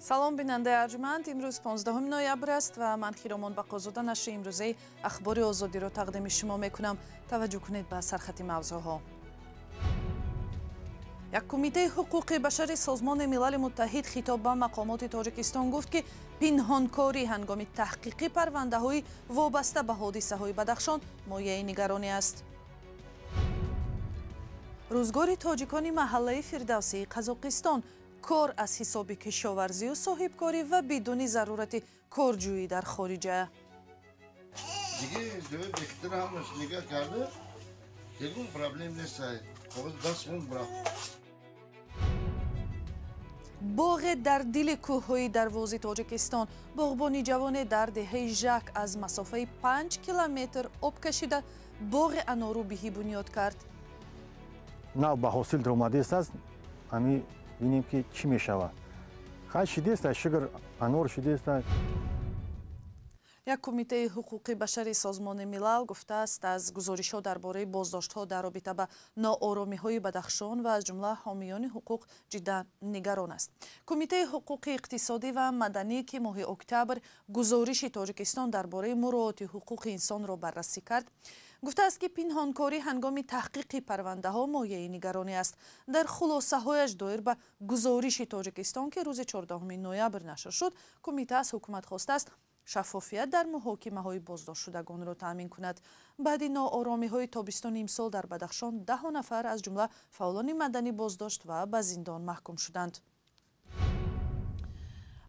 салом бинандаи арҷуманд, имрӯз 15 ноябр аст ва ман Хиромон Бақозода нашри имрӯзаи ахбори озодиро тақдими шумо мекунам. Таваҷҷӯҳ кунед ба сархати мавзӯъҳо. як кумитаи ҳуқуқи башари Созмони Милали Муттаҳид хитоб ба мақомоти Тоҷикистон гуфт ки пинҳонкорӣ ҳангоми таҳқиқи парвандаҳои вобаста ба ҳодисаҳои Бадахшон мояи нигаронӣ аст. рӯзгори тоҷикони маҳаллаи Фирдавсии Қазоқистон кор аз ҳисоби кишоварзию соҳибкорӣ ва бидуни зарурати корҷӯӣ дар хориҷа. боғе дар дили кӯҳҳои дарвози Тоҷикистон боғбони ҷавоне дар деҳаи Жак аз масофаи 5 километр об кашида боғи анорубиҳӣ бунёд кард. нав ба ҳосил омадааст аст, ҳами бинем ки чӣ мешавад. хай шидест, шигр анор шидест. як кумитаи ҳуқуқи башари Созмони Милал гуфтааст аз гузоришҳо дар бораи боздоштҳо дар робита ба нооромиҳои Бадахшон ва аз ҷумла ҳомиёни ҳуқуқ ҷиддан нигарон аст. Кумитаи ҳуқуқи иқтисодӣ ва маданӣ ки моҳи октябр гузориши Тоҷикистон дар бораи муроати ҳуқуқи инсонро баррасӣ кард, гуфтааст ки пинҳонкорӣ ҳангоми таҳқиқи парвандаҳо мояи нигаронӣ аст. дар хулосаҳояш доир ба гузориши Тоҷикистон ки рӯзи 14 ноябр нашр шуд, кумита аз ҳукумат хостааст шаффофият дар муҳокимаҳои боздоштшудагонро таъмин кунад. баъди нооромиҳои тобистони имсол дар Бадахшон 10 нафар аз ҷумла фаъолони маданӣ боздошт ва ба зиндон маҳкум шуданд.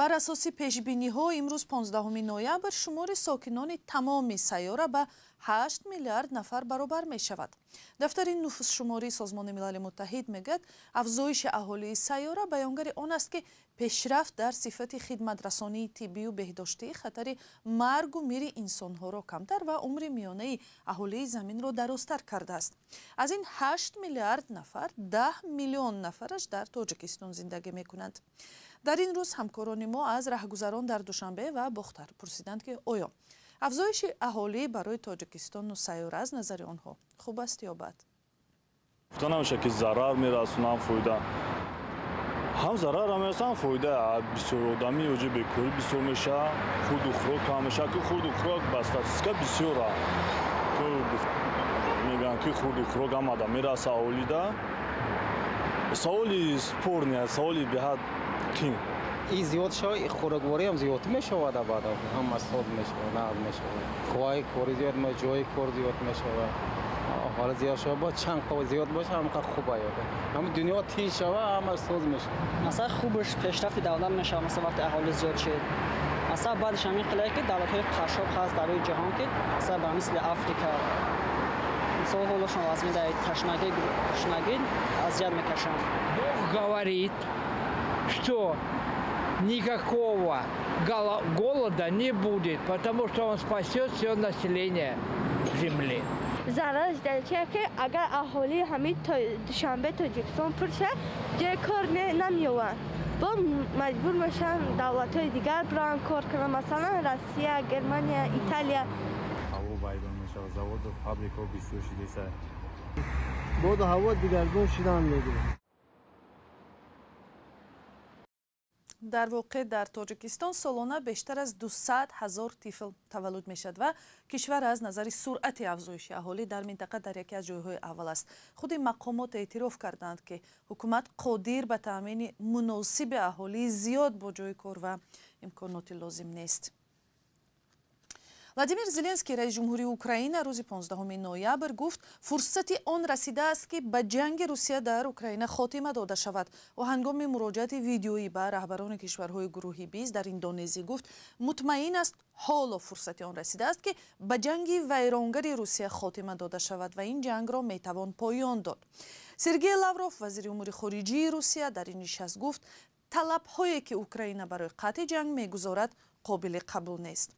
бар асоси пешбиниҳо имрӯз 15 ноябр шумори сокинони тамоми сайёра ба 8 миллиард нафар баробар мешавад. дафтари нуфусшумории Созмони Милали Муттаҳид мегӯяд афзоиши аҳолии сайёра баёнгари он аст ки пешрафт дар сифати хидматрасонии тиббию беҳдоштии хатари маргу мири инсонҳоро камтар ва умри миёнаи аҳолии заминро дарозтар кардааст. аз ин 8 миллиард нафар 10 миллион нафараш дар Тоҷикистон зиндагӣ мекунанд. дар ин рӯз ҳамкорони мо аз раҳгузарон дар Душанбе ва Бохтар пурсиданд ки оё афзоиши аҳолӣ барои Тоҷикистону сайёра аз назари онҳо хуб аст ё бад? гуфта намеша ки зарар мерасонам фоида. ҳам зарар ҳам мерасонам фоида. бисёр одами оҷи бекорӣ бисёр меша, хурду хӯрок кам меша ки хурду хӯрок ба статистика бисёра. мегӯянд ки хурду хӯрок ҳамада мераса аҳолида. саволи спор не аст, саволи беҳад қин. ин зиёд шавад, хӯрокворӣ ҳам зиёд мешавад, абада ҳама сод мешавад, нақд мешавад. хоҳаи кори зиёд мешавад, ҷои кор зиёд мешавад. ҳола зиёд шавад, бо чанд қавл зиёд боша, ҳамқа хуб аёд. ҳама дунё тинч шава, ҳама соз мешавад. масалан хубаш пешрафти давлат мешавад, масалан вақти аҳолӣ зиёд шед. масалан баъдаш ҳамин қилае ки давлатҳои қашшоб ҳаст дар рӯи ҷаҳон ки масалан ба мисли Африка мисол ҳолошон аз мидаи ташнагӣ азият мекашанд. Бог говорит, что никакого голода не будет, потому что он спасет все население земли. Zarar derice ki agar aholi hamid Dushanbe Tojikiston pursa جای کار نمیوان با مجبور میشن دولت‌های دیگر بران کار کنن مثلا روسیه، گرمانیا، ایتالیا. هوا ویران میشه و زواد و فابریکا بسیار شده سر. باد و هوا دیگرگون شدن میگیره. дар воқеъ дар Тоҷикистон солона бештар аз 200,000 тифл таваллуд мешавад ва кишвар аз назари суръати афзоиши аҳолӣ дар минтақа дар яке аз ҷойҳои аввал аст. худи мақомот эътироф карданд ки ҳукумат қодир ба таъмини муносиби аҳолии зиёд бо ҷойи кор ва имконоти лозим нест. Владимир Зеленский, раис ҷумҳурии Украина, рӯзи 15 ноябр гуфт, фурсати он расидааст ки ба ҷанги Русия дар Украина хотима дода шавад. ва ҳангоми муроҷиати видеоӣ ба раҳбарони кишварҳои гурӯҳи БИЗ дар Индонезия гуфт, мутмаин аст ҳоло фурсати он расидааст ки ба ҷанги вайронгари Русия хотима дода шавад ва ин ҷангро метавон поён дод. Сергей Лавров, вазири умури хориҷии Русия, дар ин нишаст гуфт, талабҳое ки Украина барои қатъи ҷанг мегузорад қобили қабул нест.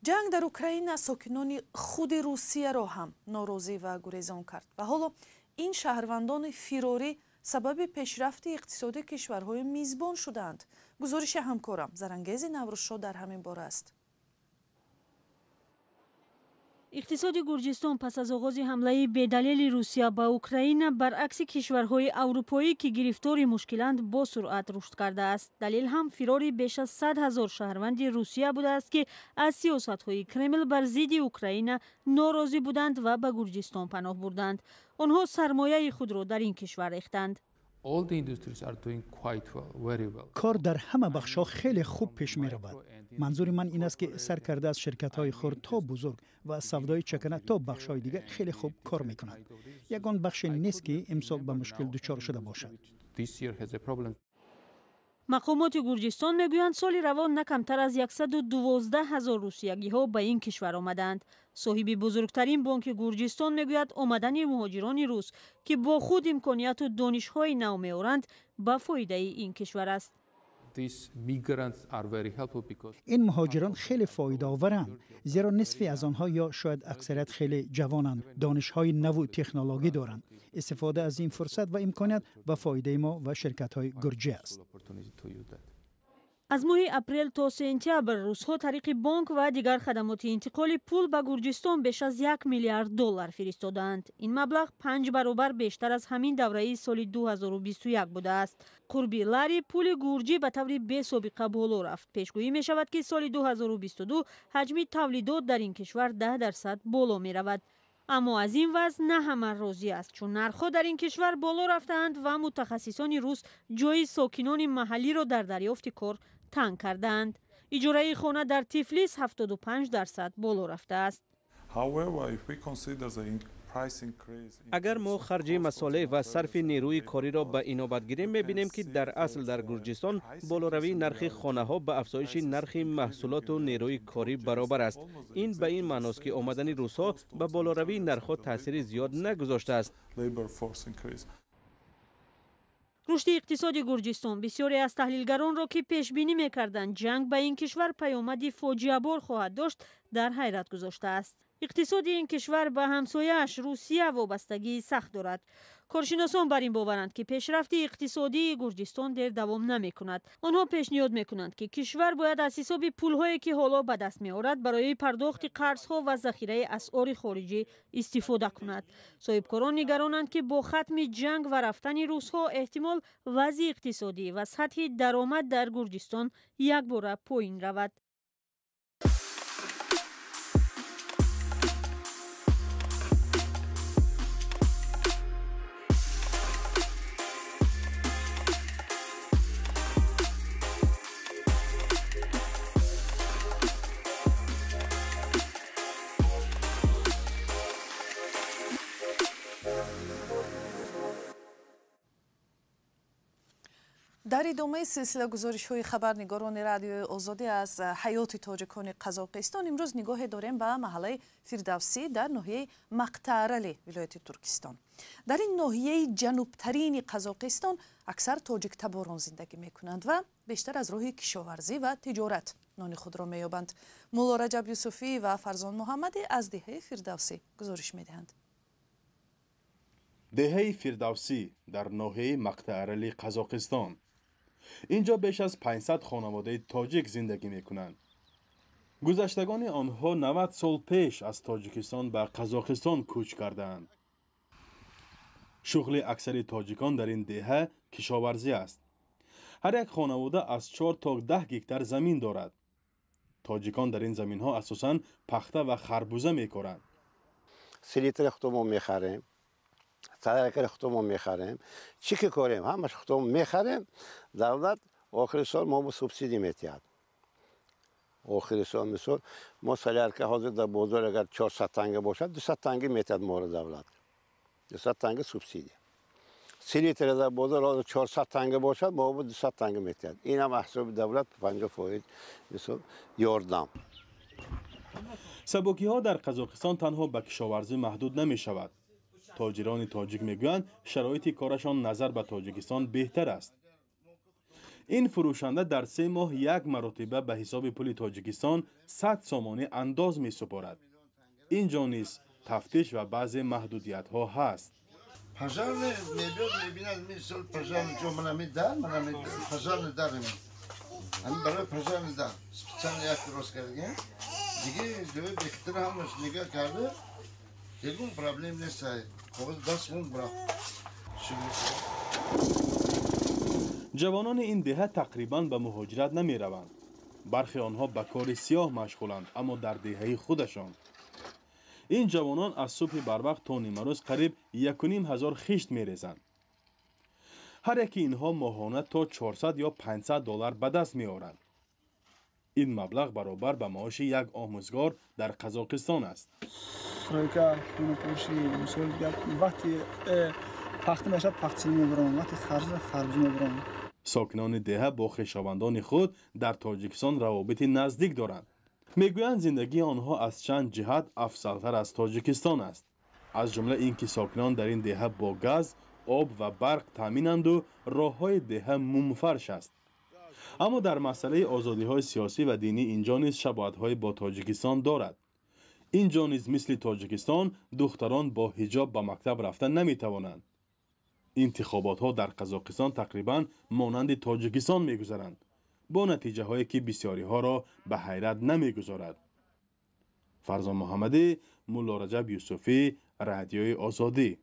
ҷанг дар Украина сокинони худи Русияро ҳам норозӣ ва гурезон кард ва ҳоло ин шаҳрвандони фирорӣ сабаби пешрафти иқтисодии кишварҳои мизбон шудаанд. гузориши ҳамкорам Зарангези Наврӯзшо дар ҳамин бора аст. اقتصاد گرجستان پس از آغاز حمله بی‌دلیل روسیه به اوکراین برعکس کشورهای اروپایی که گرفتار مشکلند با سرعت رشد کرده است. دلیل هم فرار بیش از 100,000 شهروند روسیه بوده است که از سیاست‌های کرمل بر ضد اوکراین ناراضی بودند و به گرجستان پناه بردند. آنها سرمایه خود را در این کشور ریختند. کار در همه بخش‌ها خیلی خوب پیش می رود. منظور من این است که سرکرده از شرکت‌های خرد تا بزرگ و سودای چکنه تا بخش‌های دیگر خیلی خوب کار می‌کنند. یگان بخش نیست که امسال به مشکل دچار شده باشد. مقامات گرجستان میگویند سال روان نه کمتر از 112,000 روسیگی‌ها به این کشور آمدند. صاحب بزرگترین بانک گرجستان میگوید آمدن مهاجران روس که با خود امکانیت و دانش‌های نو می‌آورند به فایده این کشور است. این مهاجران خیلی فایده آورند، زیرا نصفی از آنها یا شاید اکثریت خیلی جوانند، دانش‌های نو و تکنولوژی دارند. استفاده از این فرصت و امکانیت به فایده ما و شرکت‌های گرجی است. از ماه اپریل تا سپتامبر روس‌ها طریق بانک و دیگر خدمات انتقال پول به گرجستان بیش از 1 میلیارد دلار فرستادند. این مبلغ 5 برابر بیشتر از همین دوره سال 2021 بوده است. قربی لاری پول گرجی به طور بی سابقه بالا رفت. پیشگویی می شود که سال 2022 حجم تولیدات در این کشور 10% بالا می رود. اما از این وضع نه همه راضی است، چون نرخ‌ها در این کشور بالا رفتند و متخصصان روس جای ساکنان محلی را در دریافت کار تنگ کردند. اجاره خانه در تیفلیس 75% بالا رفته است. اگر ما خرج مصالح و صرف نیروی کاری را به اینابت گیریم می‌بینیم که در اصل در گرجستان بالاروی نرخ خانه‌ها به افزایش نرخ محصولات و نیروی کاری برابر است. این به این معنی است که آمدن روس‌ها به بالاروی نرخ‌ها تاثیر زیاد نگذاشته است. رشد اقتصادی گرجستان بسیاری از تحلیلگران را که پیش بینی می‌کردند جنگ به این کشور پیامدی فاجعه بار خواهد داشت در حیرت گذاشته است. اقتصاد این کشور به همسایه‌اش روسیه وابستگی سخت دارد. کارشناسان بر این باورند که پیشرفت اقتصادی گرجستان در دوام نمی‌کند. آنها پیشنهاد می‌کنند که کشور باید از حساب پول‌هایی که حالا به دست می‌آورد برای پرداخت قرض‌ها و ذخیره اسعار خارجی استفاده کند. صاحبکاران نگرانند که با ختم جنگ و رفتن روس‌ها احتمال وضع اقتصادی و سطح درآمد در گرجستان یک باره پایین رود. در ادامه سلسله گزارش‌های خبرنگاران رادیو آزادی از حیات تاجکان قزاقستان امروز نگاه داریم به محله فردوسی در ناحیه مقطعرل ولایت ترکستان. در این ناحیه جنوبترین قزاقستان اکثر تاجک تباران زندگی می‌کنند و بیشتر از راه کشاورزی و تجارت نان خود را می‌یابند. مولا رجب یوسفی و فرزان محمدی از دهه فردوسی گزارش می‌دهند. دهه فردوسی در ناحیه مقطعرل قزاقستان. اینجا بیش از 500 خانواده تاجیک زندگی میکنند. گذشتگان آنها 90 سال پیش از تاجیکستان به قزاقستان کوچ کردند. شغل اکثر تاجیکان در این دهه کشاورزی است. هر یک خانواده از 4 تا 10 هکتار زمین دارد. تاجیکان در این زمین ها اساساً پخته و خربوزه میکارند. 3 لیتر خودمون میخریم. 100 اکر خودمون میخریم. چی که کنیم؟ همش خودمون میخریم. دولت آخر سال ما سوبسیدی میتید. آخر سال مثلا ما سالیار که حاضر در بازار اگر 400 تنگه باشد 200 تنگه میتید ما رو دولت. 200 تنگه سوبسیدی. 3 لیتر در بازار 400 تنگه باشد ما با 200 تنگه میتید. این هم حساب دولت 50% مثلا یاردم. سبوکی ها در قزاقستان تنها به کشاورزی محدود نمی شود. تاجران تاجیک میگویند شرایط کارشان نظر به تاجیکستان بهتر است. این فروشنده در 3 ماه 1 مرتبه به حساب پول تاجیکستان 100 سامانه انداز می سپارد. اینجا نیز تفتیش و بعضی محدودیت ها هست. پژار میبیند مثل پژار جو من میدار من پژار ندارم. هم برای پژار ندارم. چند یک درست کردیم. دیگه بهتر همش نگاه کرده هیچ پرابلم نیست کاغذ دستمون برا جوانان این دهه تقریباً به مهاجرت نمی روند. برخی آنها به کار سیاه مشغولند اما در دهه خودشان. این جوانان از صبح بروقت تا نیمه روز قریب 1,500 خشت می ریزند. هر یکی اینها ماهانه تا 400 یا 500 دلار به دست می آورند. این مبلغ برابر به معاش یک آموزگار در قزاقستان است. رویکا خونه پوشی مثال وقتی پخت میشد پخت میبرم وقتی خرج میبرم. ساکنان دهه با خویشاوندان خود در تاجیکستان روابط نزدیک دارند. میگویند زندگی آنها از چند جهت افضل‌تر از تاجیکستان است. از جمله اینکه ساکنان در این دهه با گاز، آب و برق تامینند و راه‌های دهه مومفرش است. اما در مسئله آزادی‌های سیاسی و دینی اینجا نیز شباهت‌های با تاجیکستان دارد. اینجا نیز مثل تاجیکستان دختران با حجاب به مکتب رفتن نمی‌توانند. انتخابات‌ها در قزاقستان تقریباً مانند تاجیکستان می‌گذرند، با نتیجه هایی که بسیاری ها را به حیرت نمی‌گذارد. فرزان محمدی، مولا رجب یوسفی، رادیوی آزادی.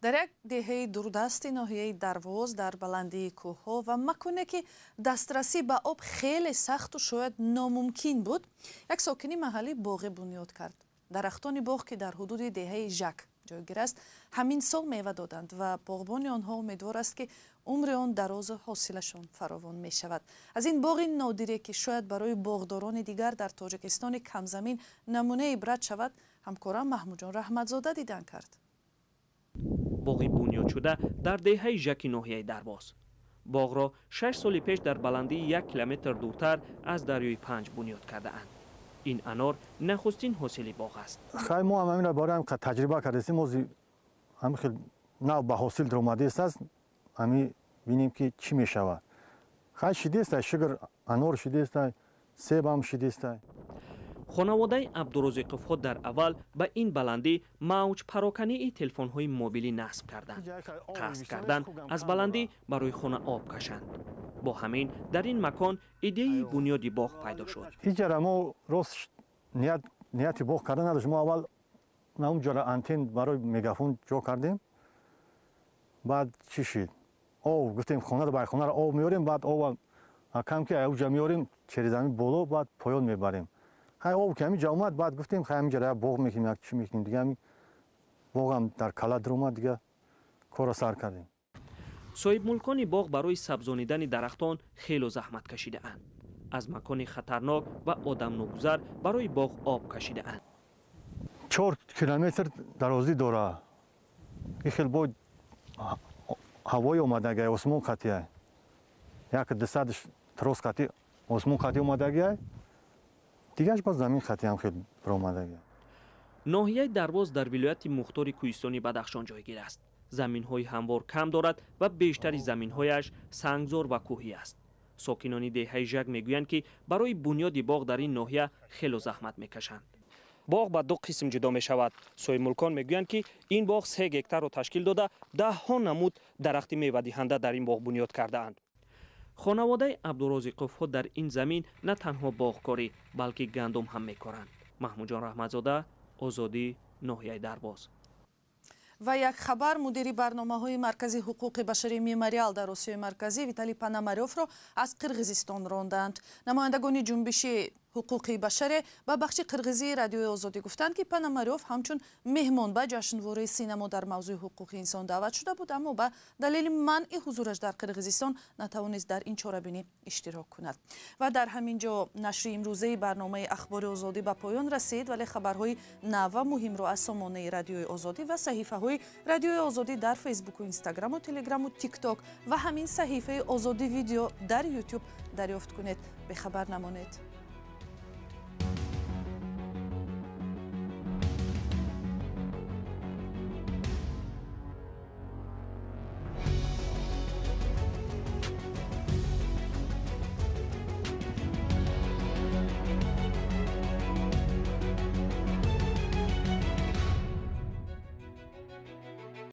در یک دهه دوردستی ناحیه درواز در بلندی کوه‌ها و مکانی که دسترسی به آب خیلی سخت و شاید ناممکن بود، یک ساکنی محلی باغ بنیاد کرد. درختان باغ که در حدود دهه ژک جایگیر است، همین سال میوه دادند و باغبان آنها امیدوار است که عمر آن دراز و حاصلشان فراوان می شود. از این باغ نادری که شاید برای باغداران دیگر در تاجیکستان کمزمین نمونه عبرت شود، همکارم محمود جان رحمتزاده دیدن کرد. باغ بنیاد شده در دهه ژک ناحیه درواز. باغ را 6 سال پیش در بلندی 1 کیلومتر دورتر از دریای پنج بنیاد کرده اند. این انار نخستین حاصل باغ است. خیلی ما هم همین باره هم تجربه کردیم، ما هم خیلی نه به حاصل در اومده است، همین بینیم که چی می شود. خیلی شیده است، شگر انار شیده است، سیب هم شیده است. خانواده عبدالرزاق فؤاد در اول به این بلندی موج پراکنی تلفن های موبیلی نصب کردند. قصد کردند از بلندی برای خانه آب کشند. با همین در این مکان ایده بنیاد باغ پیدا شد. اینجا ما راست نیت باغ کردن نداشت. ما اول اون جا آنتن برای میگافون جا کردیم. بعد چی شد؟ گفتیم خانه رو برای خانه رو آب میاریم، بعد آب کم که اونجا میاریم چری زمین بالا، بعد پایان میبریم. خیلی آب که همینجا اومد، بعد گفتیم خیلی همینجا باغ میکنیم، چی میکنیم دیگه، همین باغ هم در کلا در اومد دیگه، کار سر کردیم. صاحب ملکان باغ برای سبزانیدن درختان خیلی زحمت کشیده اند. از مکان خطرناک و آدم ناگذر برای باغ آب کشیده اند. 4 کیلومتر درازی داره. این خیلی با هوای اومدگی آسمون قطعه. یک دستش تراس قطعه آسمون قطعه اومدگی. دیگهش باز زمین قطعه هم خیلی پر اومدگی. ناحیه درواز در ولایت مختار کوهستانی بدخشان جایگیر است. زمین‌های هموار کم دارد و بیشتری زمین‌هایش سنگزار و کوهی است. ساکنان دهه ژک میگویند که برای بنیاد باغ در این ناحیه خیلی زحمت میکشند. باغ به 2 قسم جدا می شود. صاحب ملکان میگویند که این باغ 3 هکتار را تشکیل داده 10 ها نمود درخت میوه دهنده در این باغ بنیاد کرده اند. خانواده عبدالرزاق فؤاد در این زمین نه تنها باغکاری بلکه گندم هم میکارند. محمود جان رحمتزاده، آزادی، ناحیه درواز. و یک خبر، مدیر برنامه‌های مرکزی حقوق بشری مموریال در آسیای مرکزی ویتالی پاناماریوف را از قرغیزستان راندند. نمایندگان جنبش حقوق بشر به بخش قرغیزی رادیوی آزادی گفتند که پاناماریوف همچون مهمان به جشنواره سینما در موضوع حقوق انسان دعوت شده بود، اما به دلیل منع حضورش در قرغیزستان نتوانست در این چاره‌بینی اشتراک کند. و در همین جا نشر امروزه برنامه اخبار آزادی به پایان رسید، ولی خبرهای نو و مهم را از سامانه رادیوی آزادی و صحیفه‌های رادیوی آزادی در فیسبوک و اینستاگرام و تلگرام و تیک تاک و همین صحیفه آزادی ویدیو در یوتیوب دریافت کنید. به خبر نمانید.